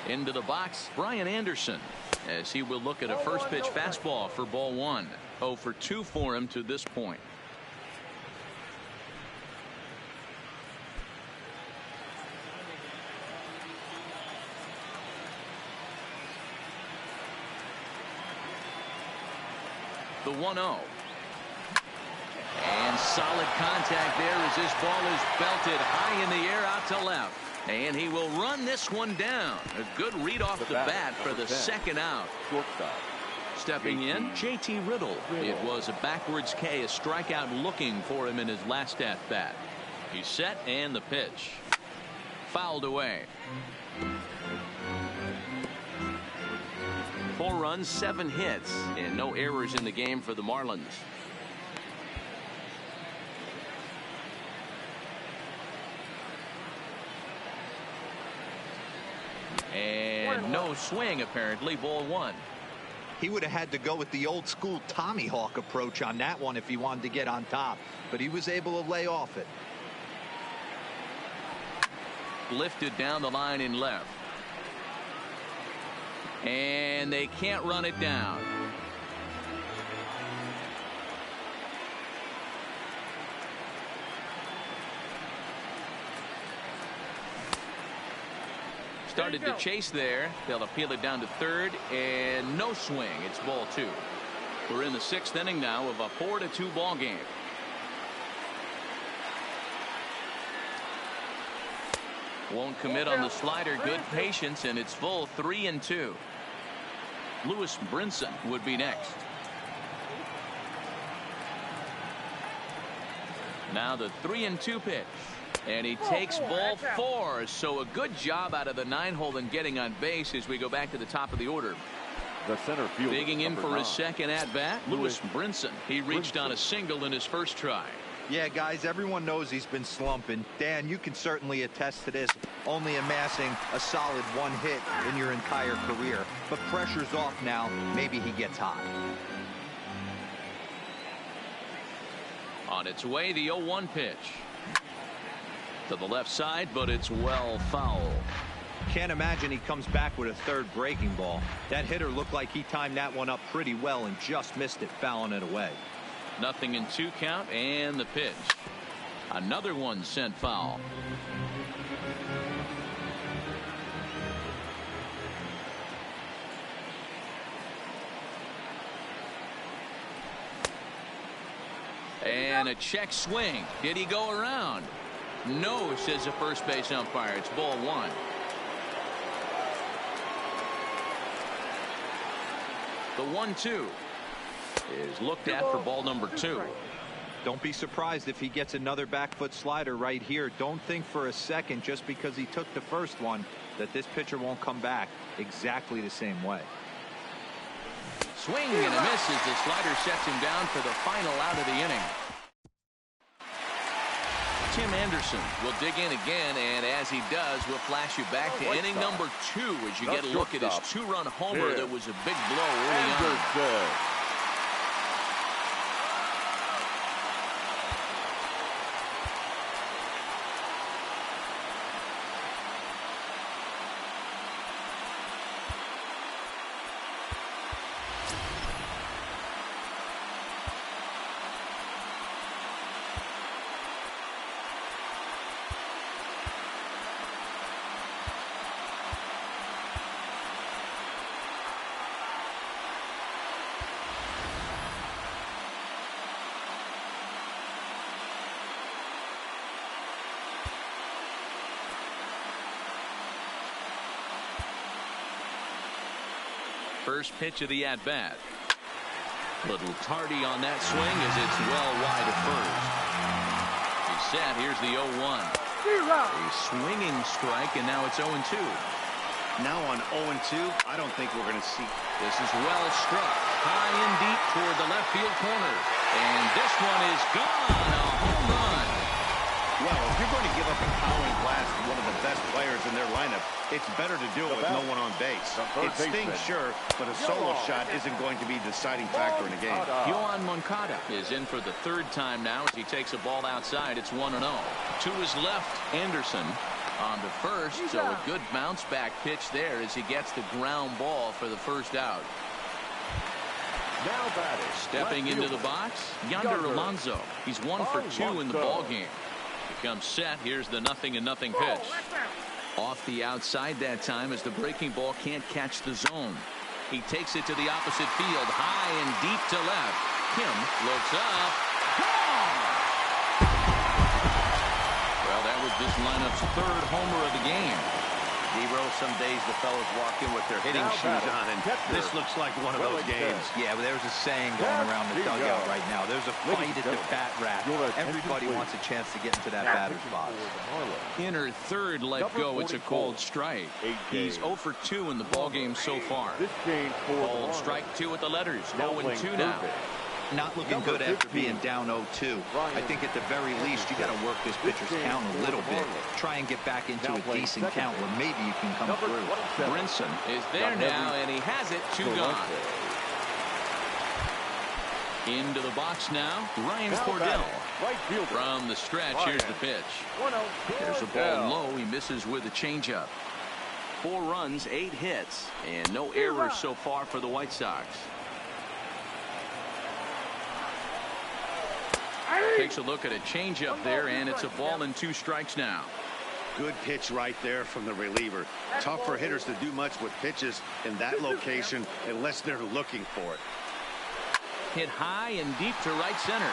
Into the box, Brian Anderson, as he will look at a first pitch fastball for ball 1. 0 for 2 for him to this point. The 1-0. And solid contact there as this ball is belted high in the air out to left. And he will run this one down. A good read off the bat for the 2nd out. Stepping in, JT Riddle. It was a backwards K, a strikeout looking for him in his last at bat. He's set, and the pitch. Fouled away. 4 runs, 7 hits, and no errors in the game for the Marlins. And no swing, apparently. Ball one. He would have had to go with the old school Tommy Hawk approach on that one if he wanted to get on top, but he was able to lay off it. Lifted down the line in left. And they can't run it down. Started to chase there. They'll appeal it down to third, and no swing. It's ball two. We're in the sixth inning now of a 4-2 ball game. Won't commit on the slider. Good patience, and it's full 3-2. Lewis Brinson would be next. Now the 3-2 pitch. And he takes ball four. So a good job out of the 9-hole in getting on base as we go back to the top of the order. The center fielder, digging in for his second at bat, Lewis Brinson. He reached on a single in his first try. Yeah, guys, everyone knows he's been slumping. Dan, you can certainly attest to this, only amassing a solid one hit in your entire career. But pressure's off now. Maybe he gets hot. On its way, the 0-1 pitch. To the left side, but it's well foul. Can't imagine he comes back with a third breaking ball. That hitter looked like he timed that one up pretty well and just missed it, fouling it away. 0-2 count, and the pitch. Another one sent foul. And a check swing. Did he go around? No, says the first base umpire. It's ball one. The 1-2 is looked at for ball number two. Don't be surprised if he gets another back foot slider right here. Don't think for a second, just because he took the first one, that this pitcher won't come back exactly the same way. Swing and a miss as the slider sets him down for the final out of the inning. Tim Anderson will dig in again, and as he does, we'll flash you back to inning number 2 as you get a look at his 2-run homer that was a big blow early on. First pitch of the at-bat. Little tardy on that swing as it's well wide of first. He's set. Here's the 0-1. A swinging strike, and now it's 0-2. Now on 0-2, I don't think we're going to see. This is well struck. High and deep toward the left field corner. And this one is gone. A home run. Well, if you're going to give up a powering blast to one of the best players in their lineup, it's better to do it with no one on base. It stings, sure, but a solo shot isn't going to be the deciding factor in a game. Yohan Moncada is in for the third time now as he takes a ball outside. It's 1-0. To his left, Anderson on to first, so a good bounce back pitch there as he gets the ground ball for the first out. Now batting. Stepping into the box, Yonder Alonso. He's 1 for 2 in the ball game. He comes set. Here's the 0-0 pitch. Off the outside that time as the breaking ball can't catch the zone. He takes it to the opposite field, high and deep to left. Kim looks up. Gone! Well, that was this lineup's third homer of the game. Zero, some days the fellas walk in with their hitting shoes on, and this looks like one of those games. Yeah, but there's a saying going around the dugout right now. There's a fight at the bat rack. Everybody wants a chance to get into that batter's box. Inner third let go. It's a called strike. He's 0 for 2 in the ball game so far. Called strike 2 with the letters. 0-2 now. Not looking good after being down 0-2. I think at the very least, you got to work this pitcher's count a little bit. Try and get back into a decent count where maybe you can come through. Brinson is there now, and he has it. 2 gone. Into the box now, Ryan Cordell. From the stretch, here's the pitch. There's a ball low. He misses with a changeup. 4 runs, 8 hits, and no errors so far for the White Sox. Takes a look at a changeup there, and it's a ball and 2 strikes now. Good pitch right there from the reliever. Tough for hitters to do much with pitches in that location unless they're looking for it. Hit high and deep to right center.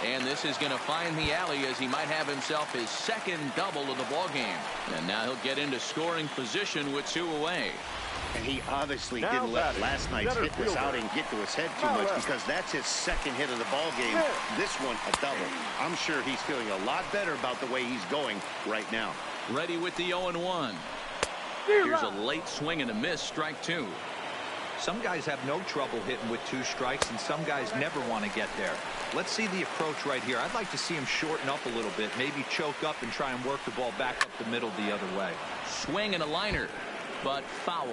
And this is going to find the alley as he might have himself his second double of the ball game. And now he'll get into scoring position with 2 away. And he obviously didn't let last night's hitless outing get to his head too much, because that's his second hit of the ball game. This one a double. I'm sure he's feeling a lot better about the way he's going right now. Ready with the 0-1. Here's a late swing and a miss, strike 2. Some guys have no trouble hitting with 2 strikes, and some guys never want to get there. Let's see the approach right here. I'd like to see him shorten up a little bit, maybe choke up and try and work the ball back up the middle the other way. Swing and a liner, but foul.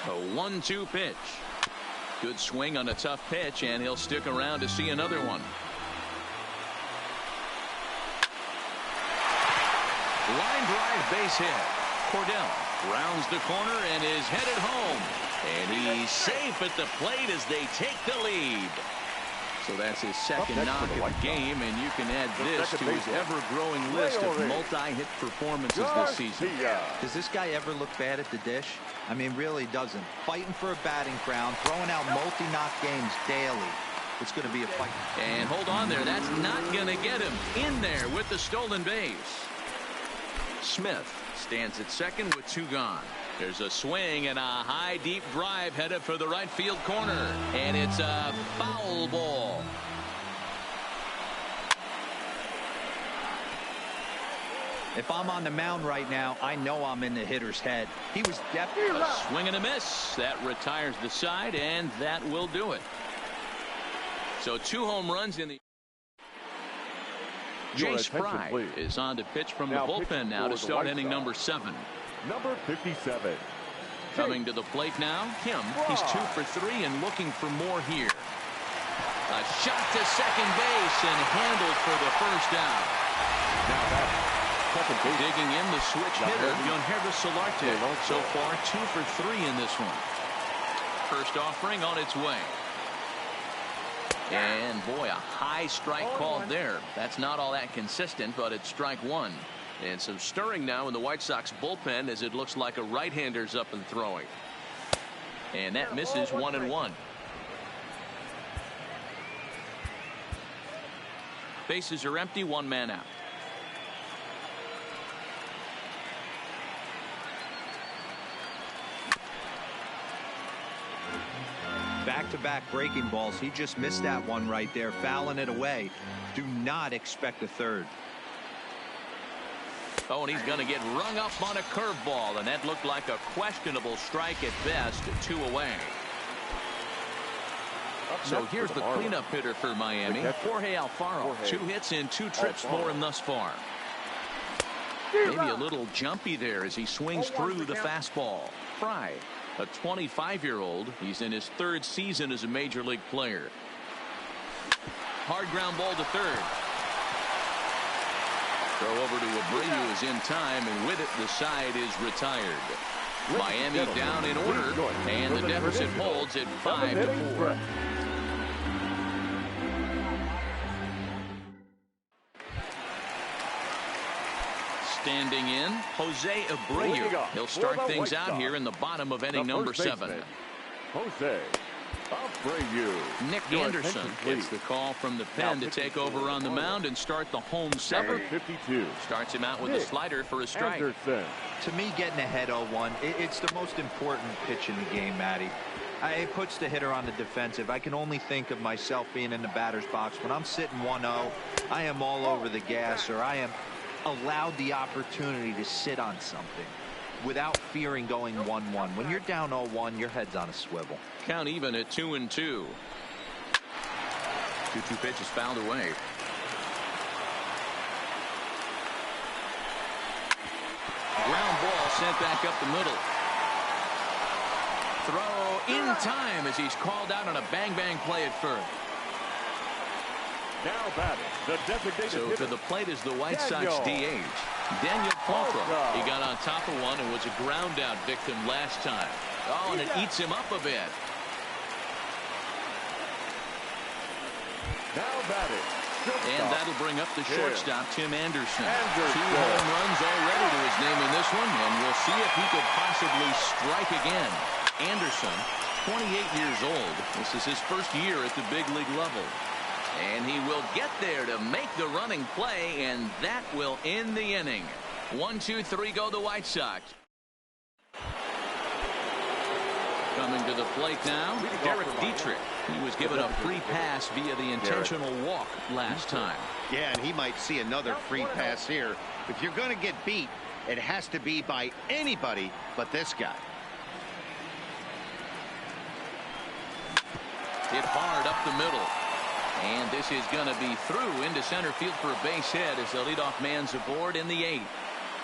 A 1-2 pitch. Good swing on a tough pitch, and he'll stick around to see another one. Line drive base hit. Cordell rounds the corner and is headed home. And he's safe at the plate as they take the lead. So that's his second knock of the game, and you can add this to his ever-growing list of multi-hit performances this season. Does this guy ever look bad at the dish? I mean, really doesn't. Fighting for a batting crown, throwing out multi-knock games daily. It's going to be a fight. And hold on there. That's not going to get him in there with the stolen base. Smith stands at second with 2 gone. There's a swing and a high deep drive headed for the right field corner, and it's a foul ball. If I'm on the mound right now, I know I'm in the hitter's head. He was definitely a swing and a miss. That retires the side, and that will do it. So 2 home runs in the Jace Fry is on to pitch from the bullpen now to start inning number 7. Number 57. Coming to the plate now, Kim. He's 2 for 3 and looking for more here. A shot to second base and handled for the first out. Now that's second base. Digging in the switch hitter, Yonhervis Solarte. So far 2 for 3 in this one. First offering on its way. And boy, a high strike called there. That's not all that consistent, but it's strike 1. And some stirring now in the White Sox bullpen as it looks like a right-hander's up and throwing. And that misses 1-1. Bases are empty, 1 man out. Back-to-back breaking balls. He just missed that one right there, fouling it away. Do not expect a third. Oh, and he's going to get rung up on a curveball, and that looked like a questionable strike at best. 2 away. So here's the cleanup hitter for Miami, Jorge Alfaro. 2 hits and 2 trips for him thus far. Maybe a little jumpy there as he swings through the fastball. Fry, a 25-year-old. He's in his 3rd season as a major league player. Hard ground ball to third. Throw over to Abreu is in time, and with it the side is retired. Miami down in order, and the deficit holds at 5-4. Standing in, Jose Abreu. He'll start things out here in the bottom of inning number 7. Jose Abreu. Nick Anderson gets the call from the pen to take over on the mound and start the home 7. 52. Starts him out with a slider for a strike. Anderson. To me, getting ahead 0-1, it's the most important pitch in the game, Matty. It puts the hitter on the defensive. I can only think of myself being in the batter's box. When I'm sitting 1-0, I am all over the gas, or I am allowed the opportunity to sit on something. without fearing going 1-1. When you're down 0-1, your head's on a swivel. Count even at 2-2. 2-2 pitches fouled away. Ground ball sent back up the middle. Throw in time as he's called out on a bang-bang play at first. Now batting, the designated So hitter. to the plate is the White Sox DH, Daniel Paltrow. He got on top of one and was a ground-out victim last time. Oh, and it eats him up a bit. Now batting, And that'll bring up the shortstop, Tim Anderson. 2 Anderson. home runs already to his name in this one, and we'll see if he could possibly strike again. Anderson, 28 years old. This is his first year at the big league level. And he will get there to make the running play, and that will end the inning. 1-2-3 go the White Sox. Coming to the plate now, Derek Dietrich. He was given a free pass via the intentional walk last time. Yeah, and he might see another free pass here. If you're going to get beat, it has to be by anybody but this guy. Hit hard up the middle. And this is going to be through into center field for a base hit as the leadoff man's aboard in the 8th.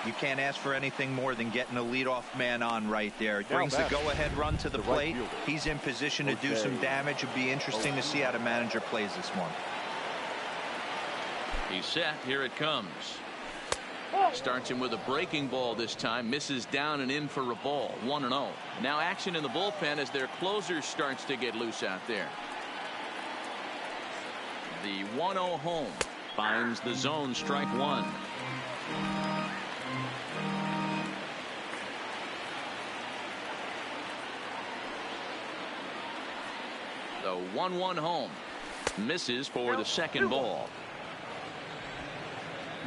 You can't ask for anything more than getting a leadoff man on right there. It brings the go-ahead run to the plate. He's in position to do some damage. It'd be interesting to see how the manager plays this one. He's set. Here it comes. Starts him with a breaking ball this time. Misses down and in for a ball. 1-0. Now action in the bullpen as their closer starts to get loose out there. The 1-0 home finds the zone, strike one. The 1-1 home misses for the second ball.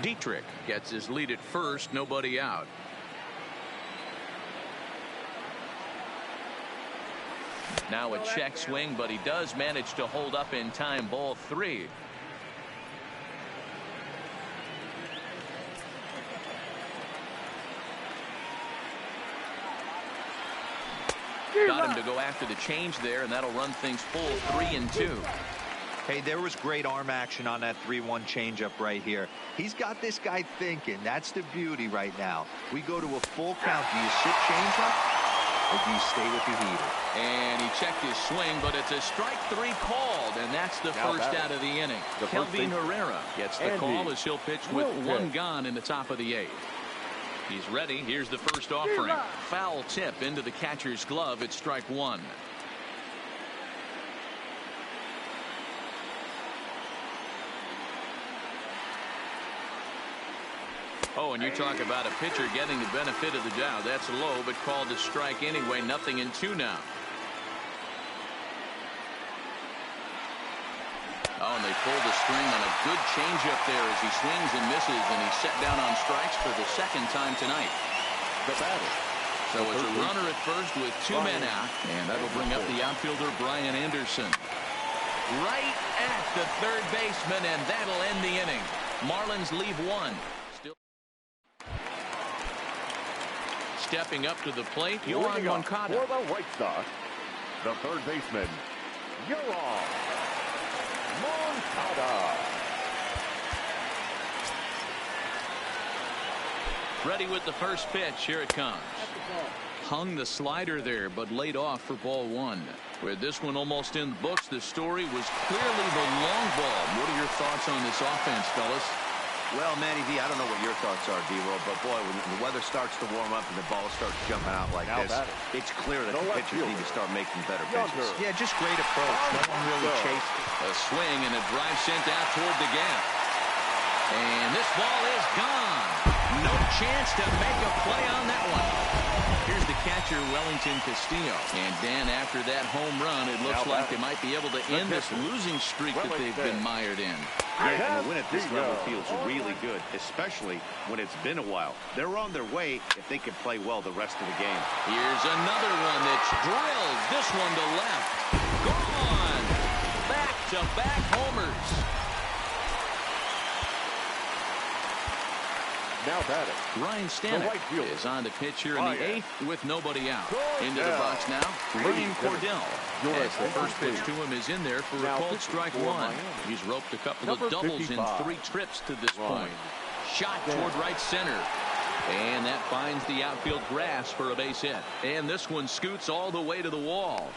Dietrich gets his lead at first, nobody out. Now a check swing, but he does manage to hold up in time. Ball 3. Got him to go after the change there, and that'll run things full 3-2. Hey, there was great arm action on that 3-1 changeup right here. He's got this guy thinking. That's the beauty right now. We go to a full count. Do you sit changeup, or do you stay with your heater? And he checked his swing, but it's a strike 3 called, and that's the first out of the inning. Kelvin Herrera gets the call as he'll pitch with 1 gone in the top of the 8th. He's ready. Here's the first offering. Foul tip into the catcher's glove. It's strike 1. Oh, and you talk about a pitcher getting the benefit of the doubt. That's low, but called a strike anyway. 0-2 now. Oh, and they pull the string on a good changeup there as he swings and misses, and he's set down on strikes for the second time tonight. The batter. So it's a runner at first with 2 men out, and that'll bring up the outfielder Brian Anderson. Right at the third baseman, and that'll end the inning. Marlins leave 1. Stepping up to the plate, Yohan Moncada. For the White Sox, the third baseman, Yohan Moncada. Ready with the first pitch. Here it comes. Hung the slider there, but laid off for ball 1. With this one almost in the books, the story was clearly the long ball. What are your thoughts on this offense, fellas? Well, Manny V, I don't know what your thoughts are, D-Roll, but boy, when the weather starts to warm up and the ball starts jumping out like this, it's clear that the pitchers need to start making better pitches. Yeah, just great approach. No one really chased it. A swing and a drive sent out toward the gap. And this ball is gone. No chance to make a play on that one. Here's the catcher, Wellington Castillo. And Dan, after that home run, it looks like they might be able to end this losing streak that they've been mired in. Yeah, and the win at this level feels really good, especially when it's been a while. They're on their way if they can play well the rest of the game. Here's another one that's drilled. This one to left. Gone. Back-to-back homers. Now Now batting. Ryan The Stanek right fielder. is on the pitch here in the Ryan. 8th with nobody out. Into the Cordell. box now, Ryan Cordell. Yours As the number first pitch 3. to him is in there for Now a called 50 strike for 1. Miami. He's roped a couple Number of doubles 55. in 3 trips to this Ryan. point. Shot toward right center. And that finds the outfield grass for a base hit. And this one scoots all the way to the wall.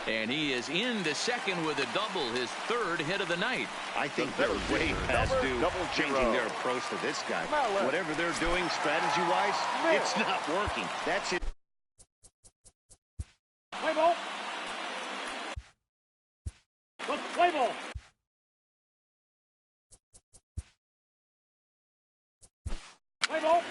And he is into second with a double, his 3rd hit of the night. I think they're way past due changing their approach to this guy. Whatever they're doing strategy-wise, it's not working. That's it. Play ball. Let's play ball. Play ball.